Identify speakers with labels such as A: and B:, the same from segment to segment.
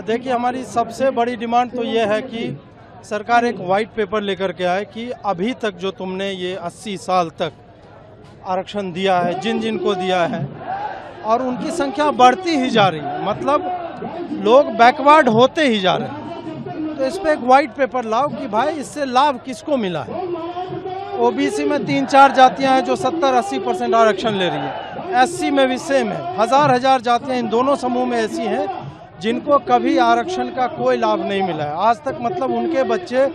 A: देखिए, हमारी सबसे बड़ी डिमांड तो ये है कि सरकार एक वाइट पेपर लेकर के आए कि अभी तक जो तुमने ये 80 साल तक आरक्षण दिया है, जिन जिन को दिया है, और उनकी संख्या बढ़ती ही जा रही है, मतलब लोग बैकवर्ड होते ही जा रहे हैं, तो इस पर एक वाइट पेपर लाओ कि भाई इससे लाभ किसको मिला है। ओबीसी में 3-4 जातियां हैं जो 70-80% आरक्षण ले रही है, एससी में भी सेम है, हजार जातियां इन दोनों समूह में ऐसी हैं जिनको कभी आरक्षण का कोई लाभ नहीं मिला है आज तक। मतलब उनके बच्चे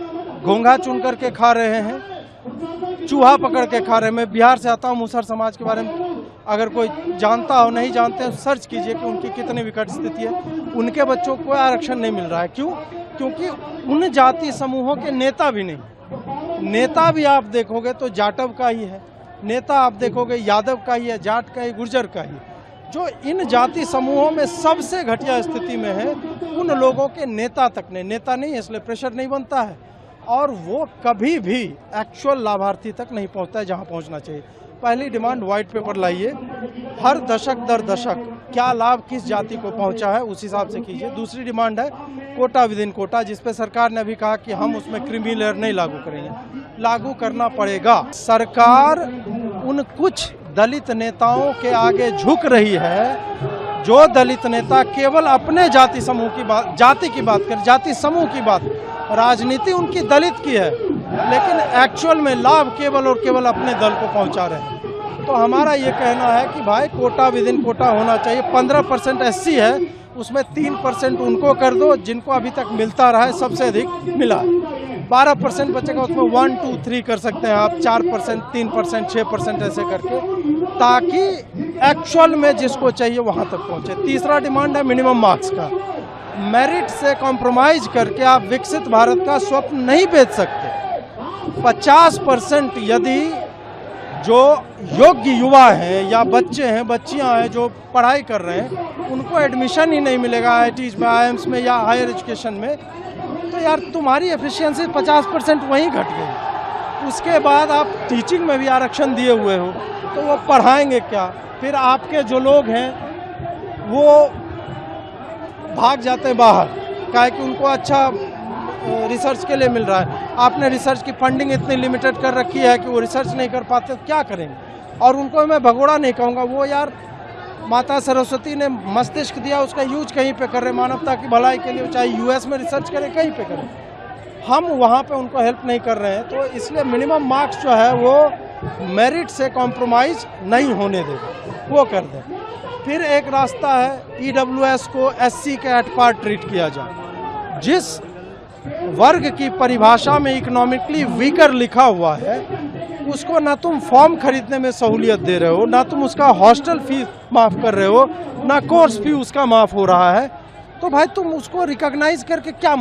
A: घोंघा चुन करके खा रहे हैं, चूहा पकड़ के खा रहे हैं। मैं बिहार से आता हूँ, मुसहर समाज के बारे में अगर कोई जानता हो, नहीं जानते हो, सर्च कीजिए कि उनकी कितनी विकट स्थिति है। उनके बच्चों को आरक्षण नहीं मिल रहा है। क्यों? क्योंकि उन जाति समूहों के नेता भी नहीं। नेता भी आप देखोगे तो जाटव का ही है, नेता आप देखोगे यादव का ही है, जाट का ही, गुर्जर का ही। जो इन जाति समूहों में सबसे घटिया स्थिति में है, उन लोगों के नेता तक नहीं, नेता नहीं है इसलिए प्रेशर नहीं बनता है, और वो कभी भी एक्चुअल लाभार्थी तक नहीं पहुंचता है जहां पहुंचना चाहिए। पहली डिमांड व्हाइट पेपर लाइए, हर दशक दर दशक क्या लाभ किस जाति को पहुंचा है उस हिसाब से कीजिए। दूसरी डिमांड है कोटा विद इन कोटा, जिसपे सरकार ने अभी कहा कि हम उसमें क्रीमी लेयर नहीं लागू करेंगे, लागू करना पड़ेगा। सरकार उन कुछ दलित नेताओं के आगे झुक रही है जो दलित नेता केवल अपने जाति समूह की बात, जाति की बात कर, जाति समूह की बात, राजनीति उनकी दलित की है, लेकिन एक्चुअल में लाभ केवल और केवल अपने दल को पहुंचा रहे हैं। तो हमारा ये कहना है कि भाई कोटा विद इन कोटा होना चाहिए। 15% एससी है, उसमें 3% उनको कर दो जिनको अभी तक मिलता रहा है, सबसे अधिक मिला है। 12% बचेगा, उसमें 1, 2, 3 कर सकते हैं आप, 4%, 3%, 6% ऐसे करके, ताकि एक्चुअल में जिसको चाहिए वहां तक पहुंचे। तीसरा डिमांड है मिनिमम मार्क्स का। मेरिट से कॉम्प्रोमाइज करके आप विकसित भारत का स्वप्न नहीं बेच सकते। 50% यदि जो योग्य युवा हैं या बच्चे हैं, बच्चियां हैं जो पढ़ाई कर रहे हैं, उनको एडमिशन ही नहीं मिलेगा IITs में, IIMs में या हायर एजुकेशन में, तो यार तुम्हारी एफिशिएंसी 50% वहीं घट गई। उसके बाद आप टीचिंग में भी आरक्षण दिए हुए हो, तो वो पढ़ाएंगे क्या? फिर आपके जो लोग हैं वो भाग जाते हैं बाहर, काहे कि उनको अच्छा रिसर्च के लिए मिल रहा है। आपने रिसर्च की फंडिंग इतनी लिमिटेड कर रखी है कि वो रिसर्च नहीं कर पाते, तो क्या करेंगे? और उनको मैं भगोड़ा नहीं कहूँगा, वो यार माता सरस्वती ने मस्तिष्क दिया, उसका यूज कहीं पे कर रहे, मानवता की भलाई के लिए, चाहे US में रिसर्च करें, कहीं पे करें, हम वहाँ पे उनको हेल्प नहीं कर रहे हैं। तो इसलिए मिनिमम मार्क्स जो है वो मेरिट से कॉम्प्रोमाइज़ नहीं होने देगा, वो कर दें। फिर एक रास्ता है EWS को SC के एट पार ट्रीट किया जाए। जिस वर्ग की परिभाषा में इकोनॉमिकली वीकर लिखा हुआ है, उसको ना तुम फॉर्म खरीदने में सहूलियत दे रहे हो, ना तुम उसका हॉस्टल फीस माफ़ कर रहे हो, ना कोर्स फी उसका माफ़ हो रहा है, तो भाई तुम उसको रिकॉग्नाइज करके क्या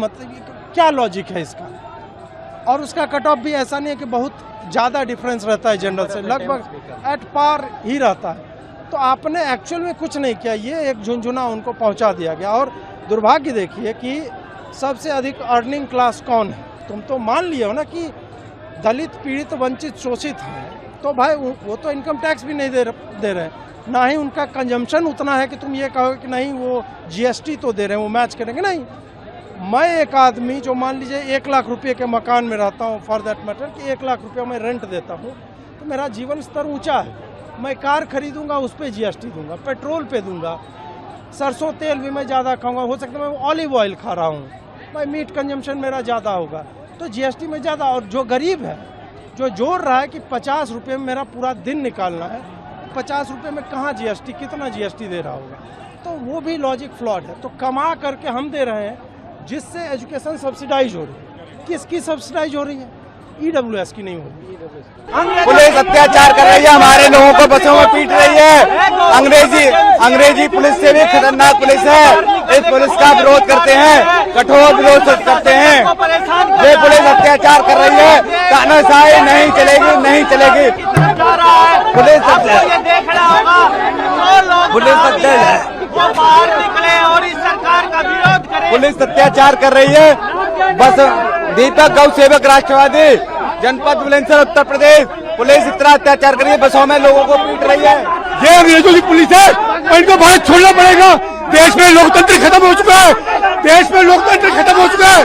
A: क्या लॉजिक है इसका? और उसका कट ऑफ भी ऐसा नहीं है कि बहुत ज़्यादा डिफरेंस रहता है जनरल से, लगभग एट पार ही रहता है। तो आपने एक्चुअल में कुछ नहीं किया, ये एक झुंझुना उनको पहुंचा दिया गया। और दुर्भाग्य देखिए कि सबसे अधिक अर्निंग क्लास कौन है? तुम तो मान लिया हो ना कि दलित, पीड़ित, वंचित, शोषित हैं, तो भाई वो तो इनकम टैक्स भी नहीं दे रहे, ना ही उनका कंजम्पशन उतना है कि तुम ये कहो कि नहीं वो GST तो दे रहे हैं, वो मैच करेंगे। नहीं, मैं एक आदमी जो मान लीजिए 1 लाख रुपये के मकान में रहता हूँ, फॉर दैट मैटर कि 1 लाख रुपया मैं रेंट देता हूँ, तो मेरा जीवन स्तर ऊँचा है। मैं कार खरीदूँगा, उस पर GST दूंगा, पेट्रोल पे दूंगा, सरसों तेल भी मैं ज़्यादा खाऊँगा, हो सकता है मैं ऑलिव ऑयल खा रहा हूँ, भाई मीट कंजम्पशन मेरा ज़्यादा होगा, तो GST में ज़्यादा। और जो गरीब है, जो जोड़ रहा है कि 50 रुपये में मेरा पूरा दिन निकालना है, 50 रुपये में कहाँ GST, कितना GST दे रहा होगा? तो वो भी लॉजिक फ्लॉड है। तो कमा करके हम दे रहे हैं, जिससे एजुकेशन सब्सिडाइज हो रही है। किसकी सब्सिडाइज हो रही है? EWS की नहीं हो रही।
B: पुलिस अत्याचार कर रही है, हमारे लोगों को बसों में पीट रही है। अंग्रेजी पुलिस से भी खतरनाक पुलिस है। इस पुलिस का विरोध करते हैं, कठोर विरोध करते हैं। ये पुलिस अत्याचार कर रही है, तानाशाही नहीं चलेगी, नहीं चलेगी। पुलिस पुलिस अत्याचार कर रही है। बस दीपक गौ सेवक राष्ट्रवादी जनपद बुलंदशहर उत्तर प्रदेश, पुलिस इतना अत्याचार कर रही है, बसों में लोगों को पीट रही है।
C: ये अंग्रेजों की पुलिस है, इनको भारत छोड़ना पड़ेगा। देश में लोकतंत्र खत्म हो चुका है, देश में लोकतंत्र खत्म हो चुका है।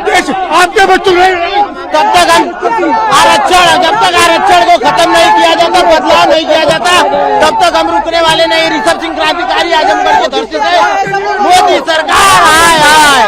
C: देश आपके बच्चों रहे
B: तब तक हम जब तक आरक्षण को खत्म नहीं किया जाता, बदलाव नहीं किया जाता, तब तक हम रुकने वाले नहीं। ऋषभ सिंह क्रांतिकारी आजमगढ़ के धरती से मोदी सरकार हाय हाय।